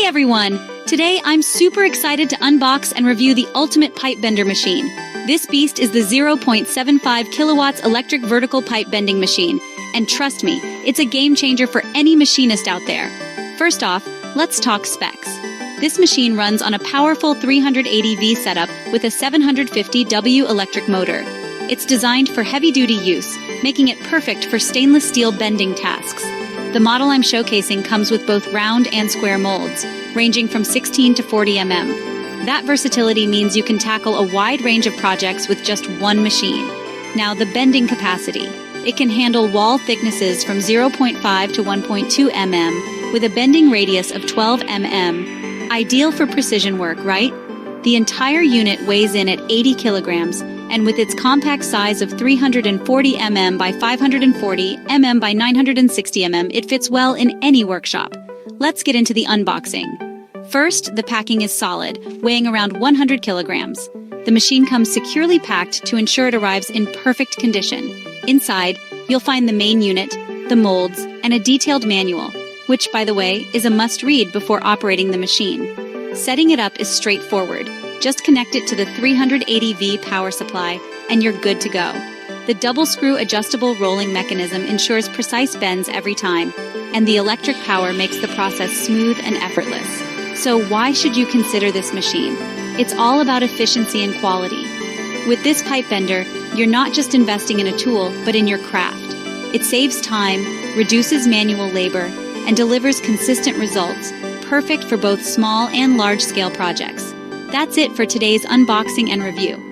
everyone! Today I'm super excited to unbox and review the ultimate pipe bender machine. This beast is the 0.75 kilowatts electric vertical pipe bending machine, and trust me, it's a game changer for any machinist out there. First off, let's talk specs. This machine runs on a powerful 380V setup with a 750W electric motor. It's designed for heavy-duty use, making it perfect for stainless steel bending tasks. The model I'm showcasing comes with both round and square molds, ranging from 16 to 40 mm. That versatility means you can tackle a wide range of projects with just one machine. Now, the bending capacity. It can handle wall thicknesses from 0.5 to 1.2 mm, with a bending radius of 12 mm. Ideal for precision work, right? The entire unit weighs in at 80 kilograms, and with its compact size of 340 mm by 540 mm by 960 mm, it fits well in any workshop. Let's get into the unboxing. First, the packing is solid, weighing around 100 kilograms. The machine comes securely packed to ensure it arrives in perfect condition. Inside, you'll find the main unit, the molds, and a detailed manual, which, by the way, is a must-read before operating the machine. Setting it up is straightforward. Just connect it to the 380V power supply, and you're good to go. The double-screw adjustable rolling mechanism ensures precise bends every time, and the electric power makes the process smooth and effortless. So why should you consider this machine? It's all about efficiency and quality. With this pipe bender, you're not just investing in a tool, but in your craft. It saves time, reduces manual labor, and delivers consistent results, perfect for both small and large-scale projects. That's it for today's unboxing and review.